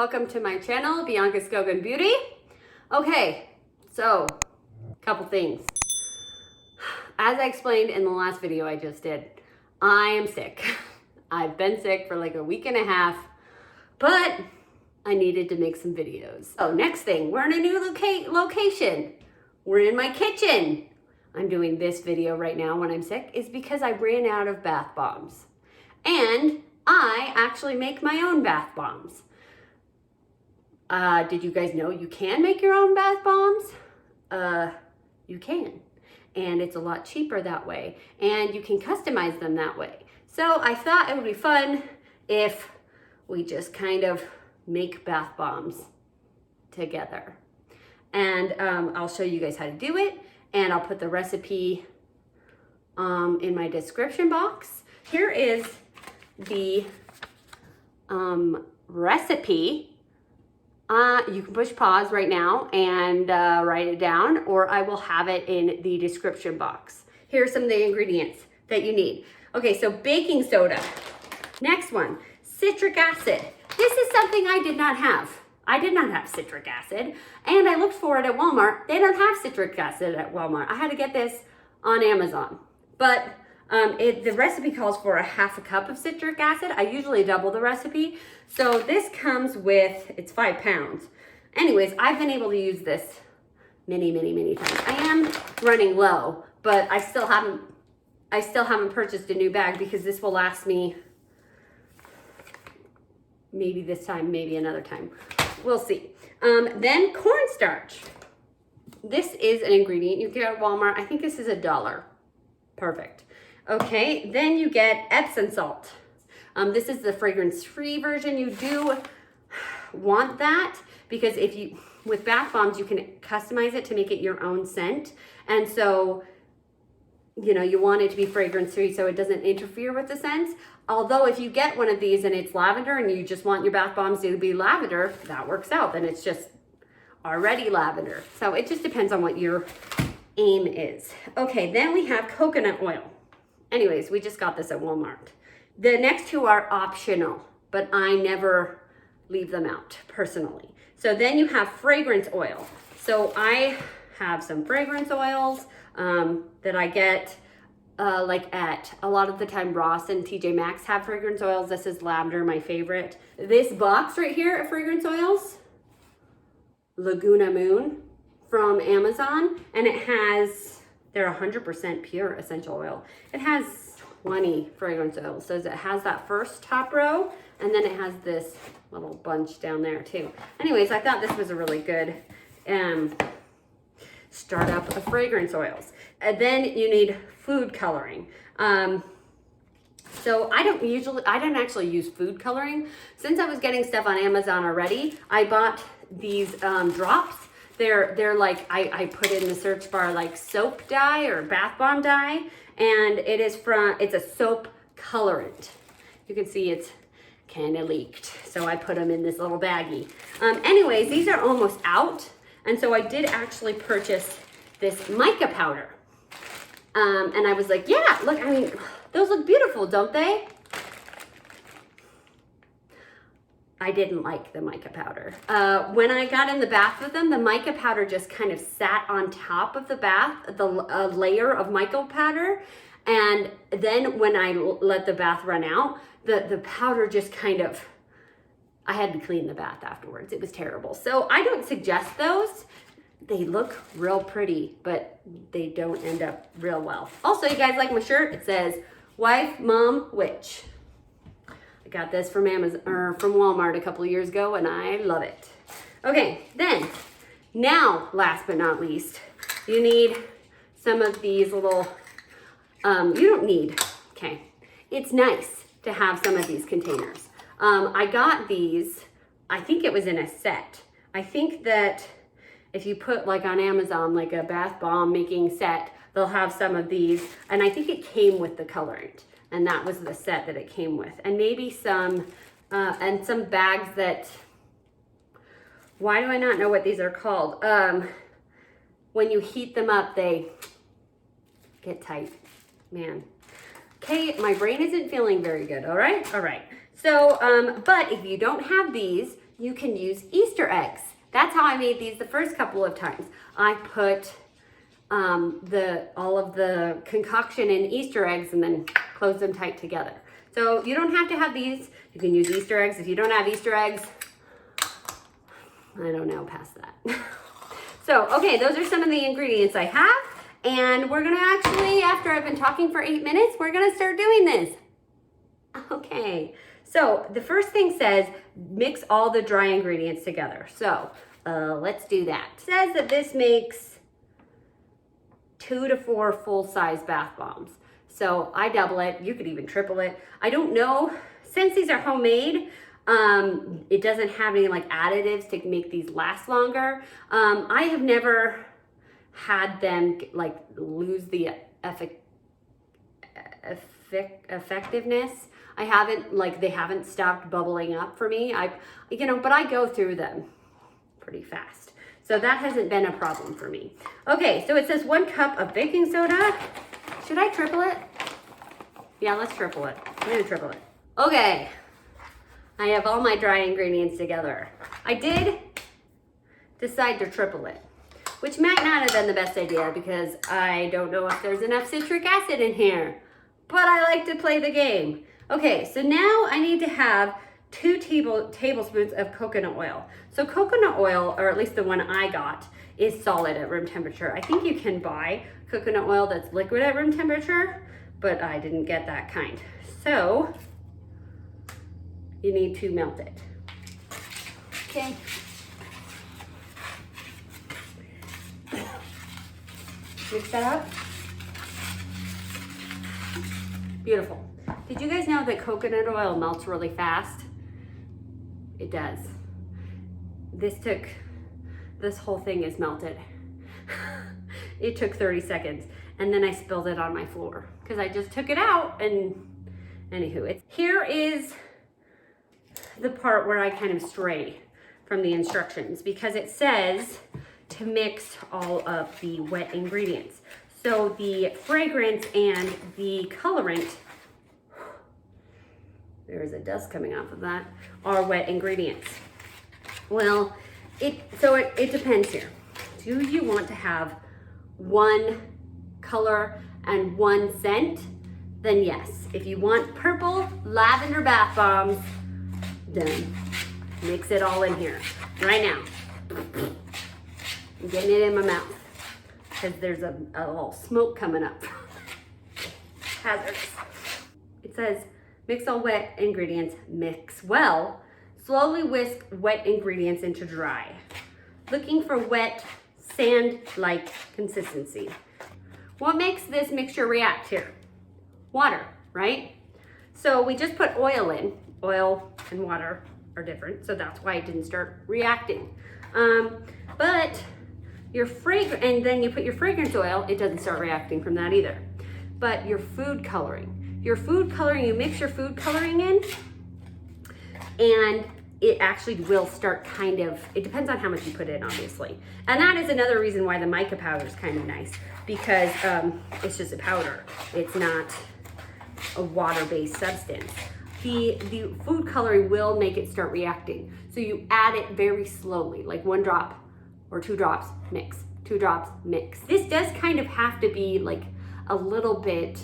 welcome to my channel, Bianca Skogan Beauty. Okay, so a couple things. As I explained in the last video I just did, I am sick. I've been sick for like a week and a half, but I needed to make some videos. So next thing, we're in a new location. We're in my kitchen. I'm doing this video right now when I'm sick is because I ran out of bath bombs. And I actually make my own bath bombs. Did you guys know you can make your own bath bombs? You can. And it's a lot cheaper that way. And you can customize them that way. So I thought it would be fun if we just kind of make bath bombs together. And I'll show you guys how to do it. And I'll put the recipe in my description box. Here is the recipe. You can push pause right now and write it down, or I will have it in the description box. Here's some of the ingredients that you need. Okay, so baking soda. Next one, citric acid. This is something I did not have. I did not have citric acid, and I looked for it at Walmart. They don't have citric acid at Walmart. I had to get this on Amazon, but the recipe calls for a half a cup of citric acid. I usually double the recipe. So this comes with, it's 5 pounds. Anyways, I've been able to use this many times. I am running low, but I still haven't purchased a new bag because this will last me maybe this time, maybe another time. We'll see. Then cornstarch. This is an ingredient you get at Walmart. I think this is $1. Perfect. Okay, then you get Epsom salt. This is the fragrance-free version. You do want that because with bath bombs, you can customize it to make it your own scent. And so, you know, you want it to be fragrance-free so it doesn't interfere with the scents. Although if you get one of these and it's lavender and you just want your bath bombs to be lavender, that works out. Then it's just already lavender. So it just depends on what your aim is. Okay, then we have coconut oil. Anyways, we just got this at Walmart. The next two are optional, but I never leave them out personally. So then you have fragrance oil. So I have some fragrance oils that I get like at a lot of the time Ross and TJ Maxx have fragrance oils. This is lavender, my favorite. This box right here of fragrance oils, Laguna Moon from Amazon, and it has, they're 100% pure essential oil. It has 20 fragrance oils. So it has that first top row, and then it has this little bunch down there too. Anyways, I thought this was a really good startup of fragrance oils. And then you need food coloring. So I don't actually use food coloring. Since I was getting stuff on Amazon already, I bought these drops. They're like, I put in the search bar like soap dye or bath bomb dye, and it's a soap colorant. You can see it's kind of leaked. So I put them in this little baggie. Anyways, these are almost out. And so I did actually purchase this mica powder. And I was like, yeah, look, I mean, those look beautiful, don't they? I didn't like the mica powder. When I got in the bath with them, the mica powder just kind of sat on top of the bath, the layer of mica powder. And then when I let the bath run out, the powder just kind of, I had to clean the bath afterwards. It was terrible. So I don't suggest those. They look real pretty, but they don't end up real well. Also, you guys like my shirt? It says, wife, mom, witch. I got this from Amazon or from Walmart a couple of years ago, and I love it. Okay, then, now, last but not least, you need some of these little, you don't need, okay, it's nice to have some of these containers. I got these, I think it was in a set. I think that if you put like on Amazon, like a bath bomb making set, they'll have some of these. And I think it came with the colorant. And that was the set that it came with. And maybe some, and some bags that, why do I not know what these are called? When you heat them up, they get tight, man. Okay, my brain isn't feeling very good, all right? All right. So, but if you don't have these, you can use Easter eggs. That's how I made these the first couple of times. I put all of the concoction in Easter eggs and then close them tight together. So you don't have to have these. You can use Easter eggs. If you don't have Easter eggs, I don't know past that. So, okay, those are some of the ingredients I have. And we're gonna actually, after I've been talking for 8 minutes, we're gonna start doing this. Okay, so the first thing says, mix all the dry ingredients together. So let's do that. It says that this makes 2 to 4 full-size bath bombs. So I double it, you could even triple it. I don't know, since these are homemade, it doesn't have any like additives to make these last longer. I have never had them like lose the effectiveness. I haven't, like, they haven't stopped bubbling up for me. But I go through them pretty fast. So that hasn't been a problem for me. Okay, so it says 1 cup of baking soda. Should I triple it? Yeah, let's triple it. I'm gonna triple it. Okay, I have all my dry ingredients together. I did decide to triple it, which might not have been the best idea because I don't know if there's enough citric acid in here, but I like to play the game. Okay, so now I need to have 2 tablespoons of coconut oil. So coconut oil, or at least the one I got, is solid at room temperature. I think you can buy coconut oil that's liquid at room temperature, but I didn't get that kind. So you need to melt it. Okay. Mix that up. Beautiful. Did you guys know that coconut oil melts really fast? It does. This whole thing is melted. It took 30 seconds and then I spilled it on my floor because I just took it out and anywho, here is the part where I kind of stray from the instructions because it says to mix all of the wet ingredients. So the fragrance and the colorant, there's a dust coming off of that, are wet ingredients. Well, it depends here. Do you want to have 1 color and 1 scent? Then yes. If you want purple lavender bath bombs, then mix it all in here right now. I'm getting it in my mouth because there's a little smoke coming up. Hazardous. It says, mix all wet ingredients, mix well. Slowly whisk wet ingredients into dry. Looking for wet, sand-like consistency. What makes this mixture react here? Water, right? So we just put oil in. Oil and water are different, so that's why it didn't start reacting. But your fragrance, and then you put your fragrance oil, it doesn't start reacting from that either. But your food coloring. You mix your food coloring in, and it actually will start kind of, it depends on how much you put in, obviously. And that is another reason why the mica powder is kind of nice, because it's just a powder. It's not a water-based substance. The food coloring will make it start reacting. So you add it very slowly, like 1 drop or 2 drops, mix, 2 drops, mix. This does kind of have to be like a little bit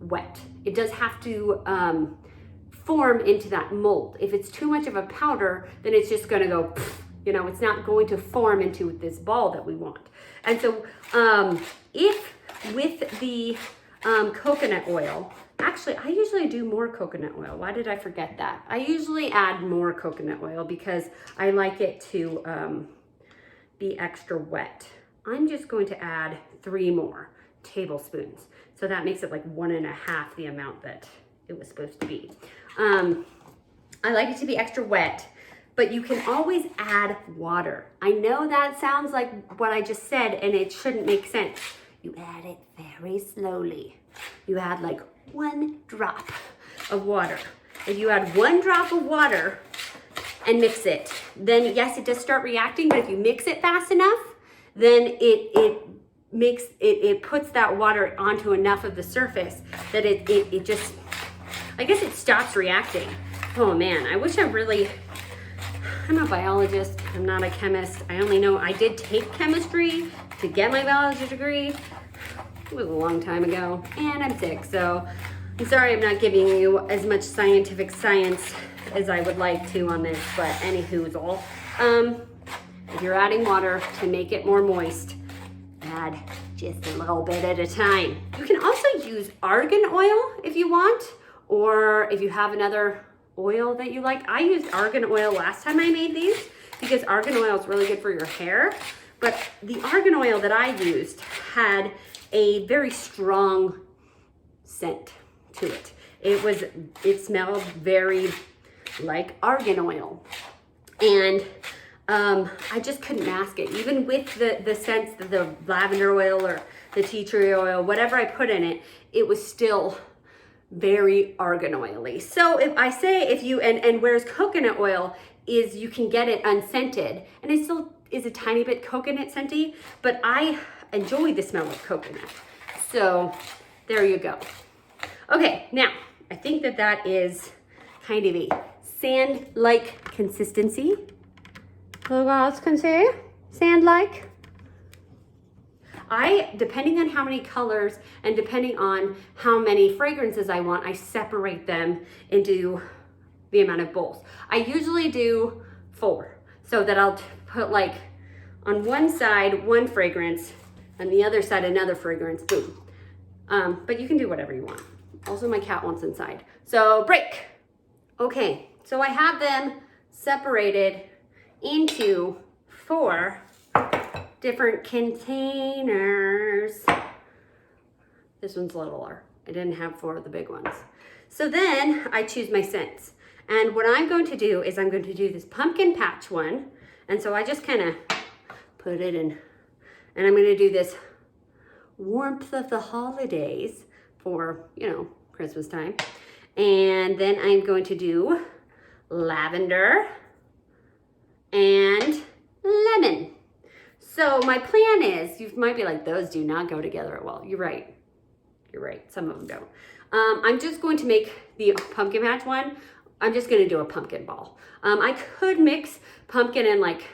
wet. It does have to form into that mold. If it's too much of a powder, then it's just gonna go, it's not going to form into this ball that we want. And so if with the coconut oil, actually, I usually do more coconut oil. Why did I forget that? I usually add more coconut oil because I like it to be extra wet. I'm just going to add 3 more tablespoons. So that makes it like 1.5 the amount that it was supposed to be. I like it to be extra wet, but you can always add water. I know that sounds like what I just said and it shouldn't make sense. You add it very slowly. You add like 1 drop of water. If you add 1 drop of water and mix it, then yes, it does start reacting, but if you mix it fast enough, then it puts that water onto enough of the surface that it just, I guess it stops reacting. Oh man, I wish I I'm a biologist, I'm not a chemist. I only know I did take chemistry to get my biology degree. It was a long time ago, and I'm sick, so I'm sorry I'm not giving you as much scientific science as I would like to on this, but anywhoozle. If you're adding water to make it more moist, add just a little bit at a time. You can also use argan oil if you want, or if you have another oil that you like. I used argan oil last time I made these because argan oil is really good for your hair, but the argan oil that I used had a very strong scent to it. It smelled very like argan oil, and I just couldn't mask it. Even with the scents, the lavender oil or the tea tree oil, whatever I put in it, it was still very argan oily. So if I say and whereas coconut oil is, you can get it unscented, and it still is a tiny bit coconut scenty, but I enjoy the smell of coconut. So there you go. Okay, now I think that is kind of a sand-like consistency. You guys can see, sand-like. Depending on how many colors and depending on how many fragrances I want, I separate them into the amount of bowls. I usually do 4, so that I'll put like on one side one fragrance, on the other side another fragrance, boom. But you can do whatever you want. Also, my cat wants inside. So break. Okay, so I have them separated into 4 different containers. This one's littler. I didn't have 4 of the big ones. So then I choose my scents. And what I'm going to do is I'm going to do this pumpkin patch one. And so I just kind of put it in, and I'm going to do this warmth of the holidays for, Christmas time. And then I'm going to do lavender and lemon. So my plan is, you might be like, those do not go together well. You're right. Some of them don't. I'm just going to make the pumpkin patch one. I'm just going to do a pumpkin ball. I could mix pumpkin and like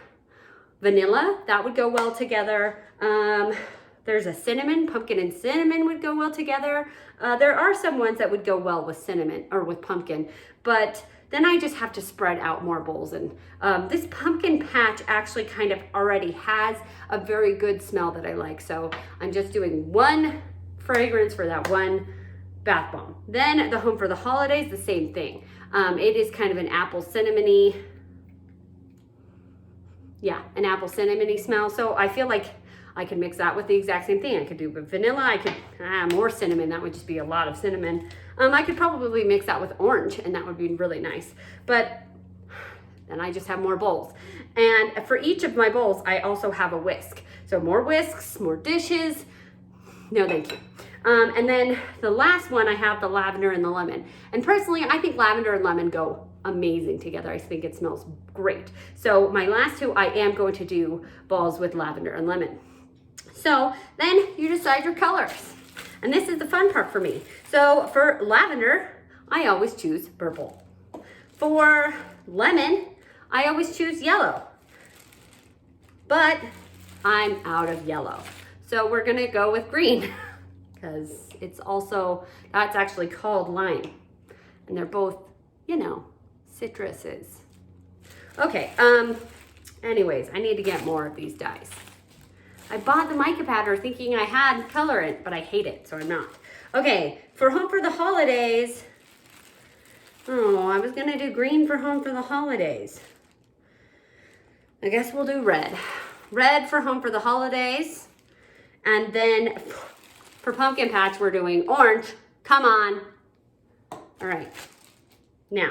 vanilla. That would go well together. There's a cinnamon. Pumpkin and cinnamon would go well together. There are some ones that would go well with cinnamon or with pumpkin, but then I just have to spread out more bowls. And this pumpkin patch actually kind of already has a very good smell that I like. So I'm just doing 1 fragrance for that 1 bath bomb. Then the Home for the Holidays, the same thing. It is kind of an apple cinnamony, an apple cinnamony smell. So I feel like I could mix that with the exact same thing. I could do vanilla, I could more cinnamon, that would just be a lot of cinnamon. I could probably mix that with orange, and that would be really nice. But then I just have more bowls. And for each of my bowls, I also have a whisk. So more whisks, more dishes. No, thank you. And then the last one, I have the lavender and the lemon. And personally, I think lavender and lemon go amazing together. I think it smells great. So my last 2, I am going to do balls with lavender and lemon. So then you decide your colors. And this is the fun part for me. So for lavender, I always choose purple. For lemon, I always choose yellow. But I'm out of yellow. So we're gonna go with green because that's actually called lime. And they're both, citruses. Okay, anyways, I need to get more of these dyes. I bought the mica powder thinking I had color in it, but I hate it, so I'm not. Okay, for Home for the Holidays, I was gonna do green for Home for the Holidays. I guess we'll do red. Red for Home for the Holidays. And then for Pumpkin Patch, we're doing orange. Come on. All right, now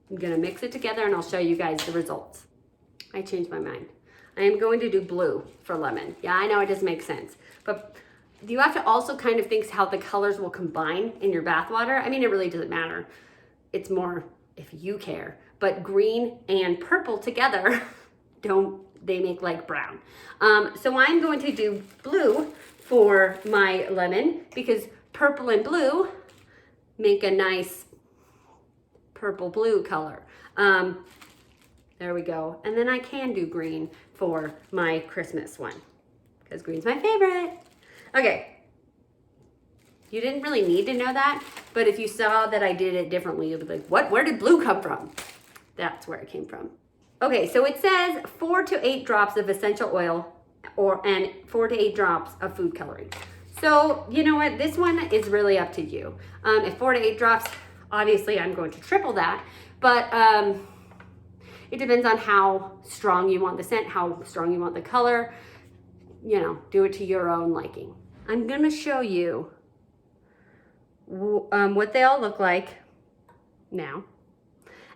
I'm gonna mix it together and I'll show you guys the results. I changed my mind. I am going to do blue for lemon. Yeah, I know it doesn't make sense, but you have to also kind of think how the colors will combine in your bath water. I mean, it really doesn't matter. It's more if you care, but green and purple together, they make like brown. So I'm going to do blue for my lemon because purple and blue make a nice purple blue color. There we go. And then I can do green for my Christmas one because green's my favorite. Okay. You didn't really need to know that, but if you saw that I did it differently, you'd be like, what? Where did blue come from? That's where it came from. Okay, so it says 4 to 8 drops of essential oil and 4 to 8 drops of food coloring. So, you know what? This one is really up to you. If 4 to 8 drops, obviously I'm going to triple that, but it depends on how strong you want the scent, how strong you want the color. You know, do it to your own liking. I'm gonna show you what they all look like now,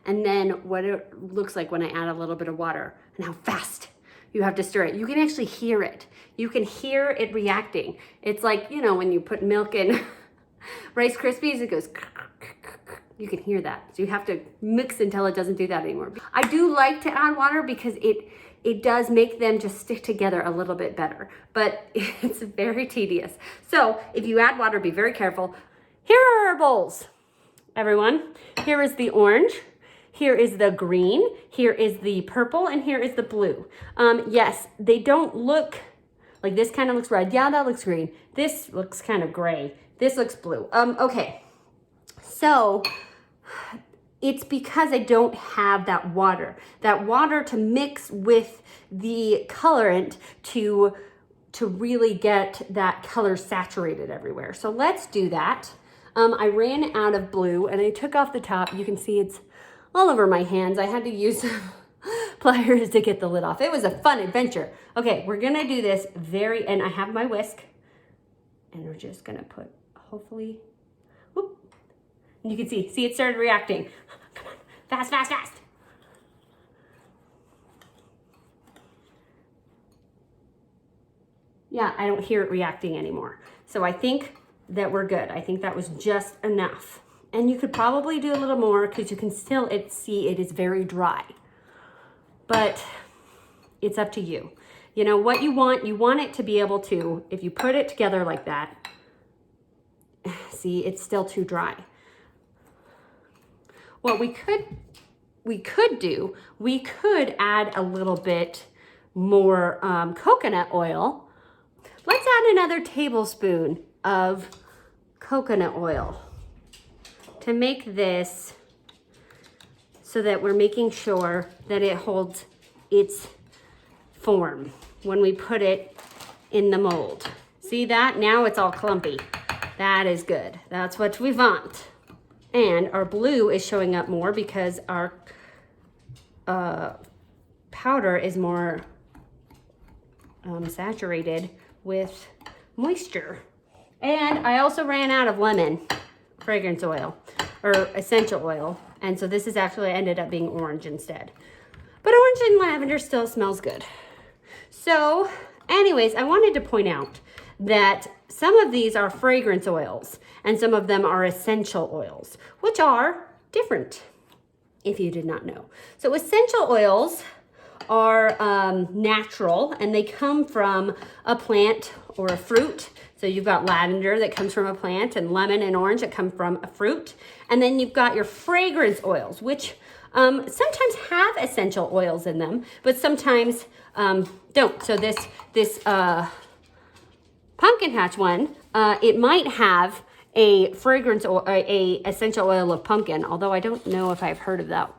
and then what it looks like when I add a little bit of water and how fast you have to stir it. You can actually hear it. You can hear it reacting. It's like, you know, when you put milk in Rice Krispies, it goes, you can hear that. So you have to mix until it doesn't do that anymore. I do like to add water because it does make them just stick together a little bit better, but it's very tedious. So if you add water, be very careful. Here are our bowls, everyone. Here is the orange, here is the green, here is the purple, and here is the blue. Yes, they don't look, like this kind of looks red. Yeah, that looks green. This looks kind of gray. This looks blue. Okay, so it's because I don't have that water to mix with the colorant to really get that color saturated everywhere. So let's do that. I ran out of blue and I took off the top. You can see it's all over my hands. I had to use pliers to get the lid off. It was a fun adventure. Okay, we're gonna do this and I have my whisk, and we're just gonna put, hopefully, whoop. And you can see it started reacting. Come on, fast, fast, fast. Yeah, I don't hear it reacting anymore. So I think that we're good. I think that was just enough. And you could probably do a little more because you can still see it is very dry. But it's up to you. You know what you want it to be able to, if you put it together like that, see, it's still too dry. What we could add a little bit more coconut oil. Let's add another tablespoon of coconut oil to make this so that we're making sure that it holds its form when we put it in the mold. See that? Now it's all clumpy. That is good. That's what we want. And our blue is showing up more because our powder is more saturated with moisture. And I also ran out of lemon fragrance oil or essential oil. And so this is actually ended up being orange instead. But orange and lavender still smells good. So anyways, I wanted to point out that some of these are fragrance oils and some of them are essential oils, which are different if you did not know. So essential oils are natural and they come from a plant or a fruit. So you've got lavender that comes from a plant and lemon and orange that come from a fruit. And then you've got your fragrance oils, which sometimes have essential oils in them, but sometimes don't. So this pumpkin patch one, it might have a fragrance or a essential oil of pumpkin, although I don't know if I've heard of that.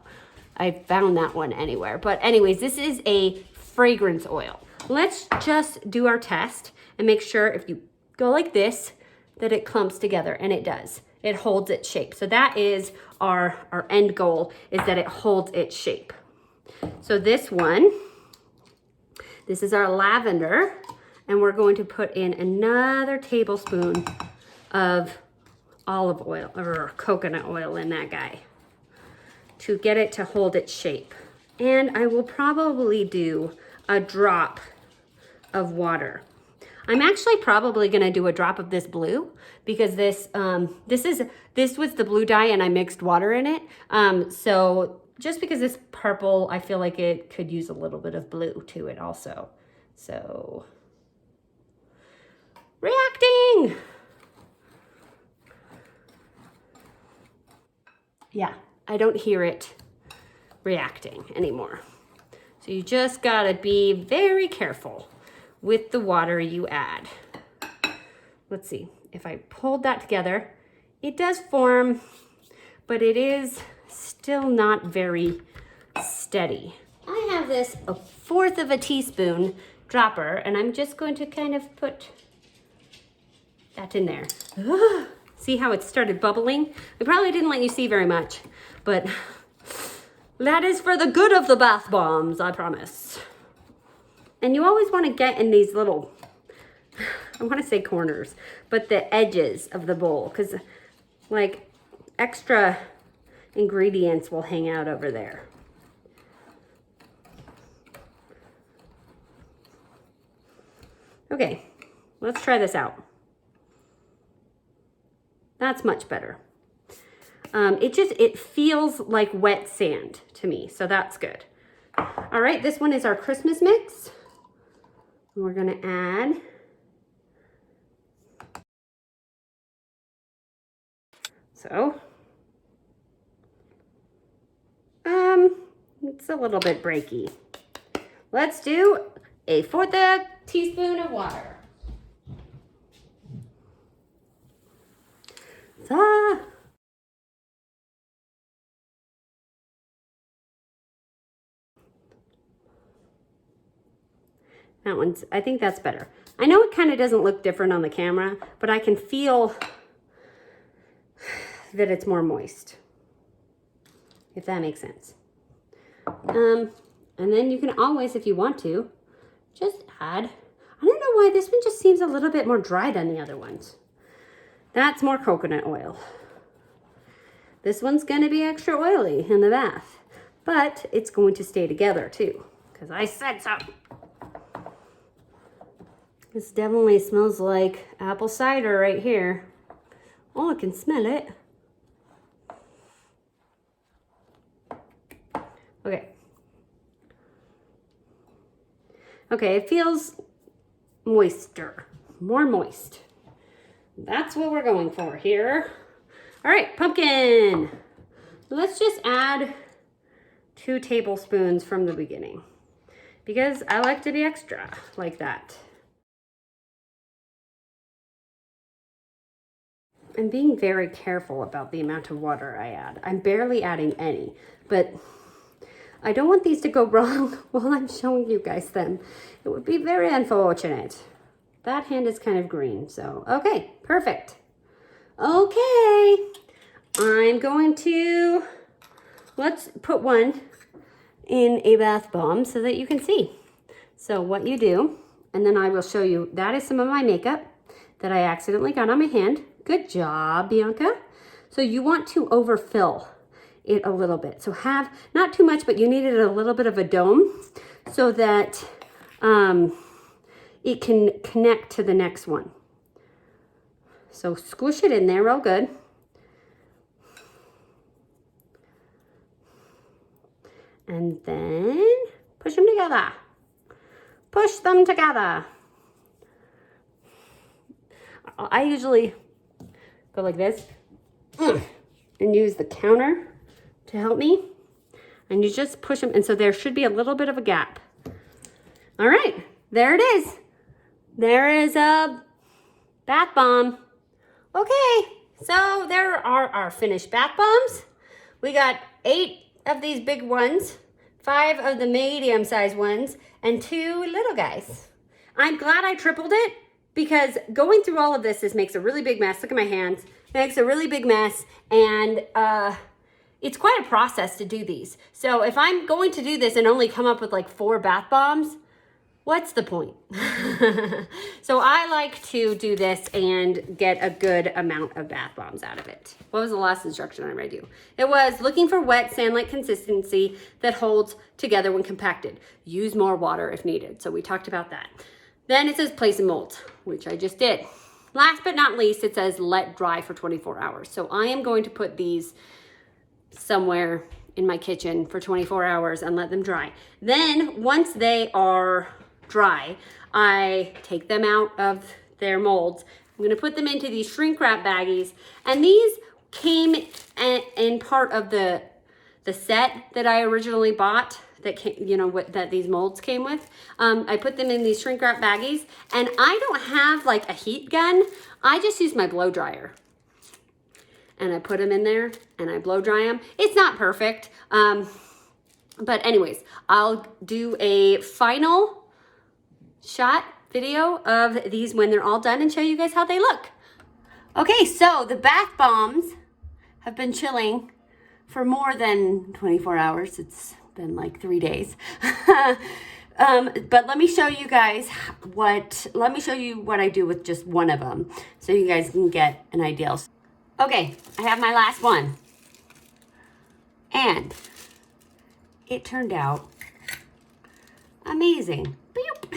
I found that one anywhere. But anyways, this is a fragrance oil. Let's just do our test and make sure if you go like this, that it clumps together, and it does. It holds its shape. So that is our end goal, is that it holds its shape. So this one, this is our lavender, and we're going to put in another tablespoon of olive oil or coconut oil in that guy to get it to hold its shape. And I will probably do a drop of water. I'm actually probably gonna do a drop of this blue because this was the blue dye and I mixed water in it. So just because this purple, I feel like it could use a little bit of blue to it also. So, reacting. Yeah, I don't hear it reacting anymore. So you just gotta be very careful with the water you add. Let's see, if I pulled that together, it does form, but it is still not very steady. I have this 1/4 of a teaspoon dropper, and I'm just going to kind of put that in there. See how it started bubbling? I probably didn't let you see very much, but that is for the good of the bath bombs, I promise. And you always want to get in these little, I want to say corners, but the edges of the bowl, because like extra ingredients will hang out over there. Okay, let's try this out. That's much better. It feels like wet sand to me, so that's good. All right, this one is our Christmas mix. We're gonna add it's a little bit breaky. Let's do 1/4 teaspoon of water. That one's, I think that's better. I know it kind of doesn't look different on the camera, but I can feel that it's more moist, if that makes sense. And then you can always, if you want to, just add, I don't know why this one just seems a little bit more dry than the other ones. That's more coconut oil. This one's gonna be extra oily in the bath, but it's going to stay together too, because I said so. This definitely smells like apple cider right here. Oh, I can smell it. Okay. Okay, it feels moister, more moist. That's what we're going for here. All right, pumpkin. Let's just add 2 tablespoons from the beginning because I like to be extra like that. I'm being very careful about the amount of water I add. I'm barely adding any, but I don't want these to go wrong while I'm showing you guys them. It would be very unfortunate. That hand is kind of green, so okay, perfect. Okay, I'm going to, let's put one in a bath bomb so that you can see. So what you do, and then I will show you, that is some of my makeup that I accidentally got on my hand. Good job, Bianca. So you want to overfill it a little bit. So have, not too much, but you needed a little bit of a dome so that it can connect to the next one. So squish it in there real good. And then push them together. Push them together. I usually go like this and use the counter to help me. And you just push them. And so there should be a little bit of a gap. All right, there it is. There is a bath bomb. Okay, so there are our finished bath bombs. We got 8 of these big ones, 5 of the medium-sized ones, and 2 little guys. I'm glad I tripled it because going through all of this makes a really big mess. Look at my hands. It makes a really big mess, and it's quite a process to do these. So if I'm going to do this and only come up with like 4 bath bombs, what's the point? So I like to do this and get a good amount of bath bombs out of it. What was the last instruction I read you? It was looking for wet sand-like consistency that holds together when compacted. Use more water if needed. So we talked about that. Then it says place in molds, which I just did. Last but not least, it says let dry for 24 hours. So I am going to put these somewhere in my kitchen for 24 hours and let them dry. Then once they are dry, I take them out of their molds. I'm gonna put them into these shrink wrap baggies, and these came in part of the the set that I originally bought that came, you know, that these molds came with. I put them in these shrink wrap baggies, and I don't have like a heat gun. I just use my blow dryer. And I put them in there and I blow dry them. It's not perfect. But anyways, I'll do a final shot video of these when they're all done and show you guys how they look. Okay, so the bath bombs have been chilling for more than 24 hours. It's been like 3 days. But let me show you guys what I do with just one of them so you guys can get an idea. Okay, I have my last one. And it turned out amazing. Boop.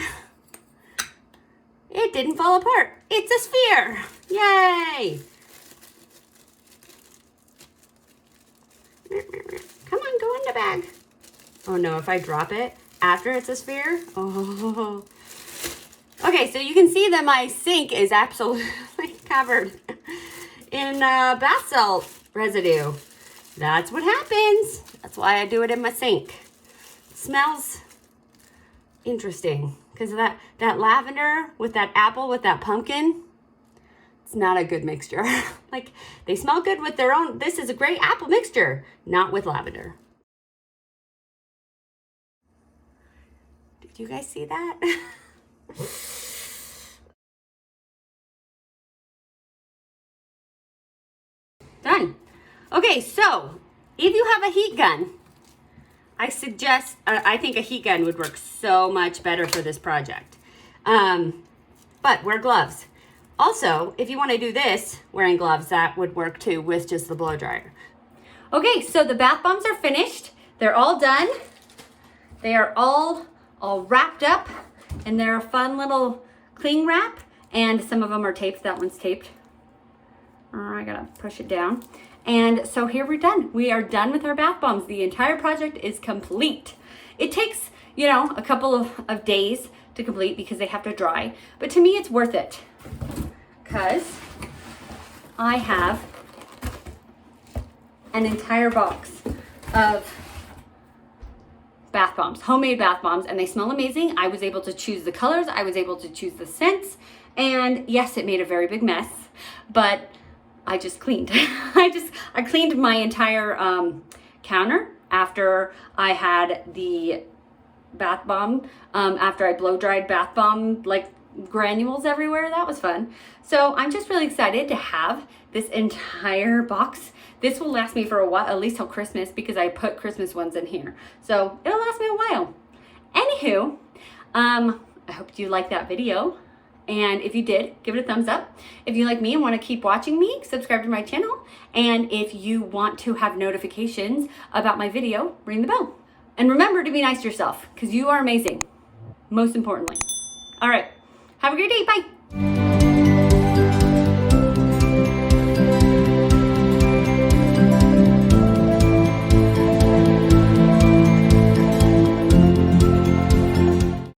It didn't fall apart. It's a sphere. Yay! Come on, go in the bag. Oh no, if I drop it after it's a sphere? Oh. Okay, so you can see that my sink is absolutely covered in bath salt residue. That's what happens. That's why I do it in my sink. It smells interesting because that lavender with that apple with that pumpkin, it's not a good mixture. Like, they smell good with their own. This is a great apple mixture, not with lavender. Did you guys see that? Done. Okay, so if you have a heat gun, I suggest, I think a heat gun would work so much better for this project. But wear gloves. Also, if you want to do this wearing gloves, that would work too with just the blow dryer. Okay, so the bath bombs are finished. They're all done. They are all wrapped up, and they're a fun little cling wrap, and some of them are taped. That one's taped. I gotta push it down. And so here we're done. We are done with our bath bombs. The entire project is complete. It takes, you know, a couple of days to complete because they have to dry. But to me, it's worth it because I have an entire box of bath bombs, homemade bath bombs, and they smell amazing. I was able to choose the colors. I was able to choose the scents. And yes, it made a very big mess, but I just cleaned. I cleaned my entire counter after I had the bath bomb, after I blow dried bath bomb like granules everywhere. That was fun. So I'm just really excited to have this entire box. This will last me for a while, at least till Christmas, because I put Christmas ones in here. So it'll last me a while. Anywho, I hope you liked that video. And if you did, give it a thumbs up. If you like me and want to keep watching me, subscribe to my channel. And if you want to have notifications about my video, ring the bell. And remember to be nice to yourself, because you are amazing, most importantly. All right, have a great day, bye.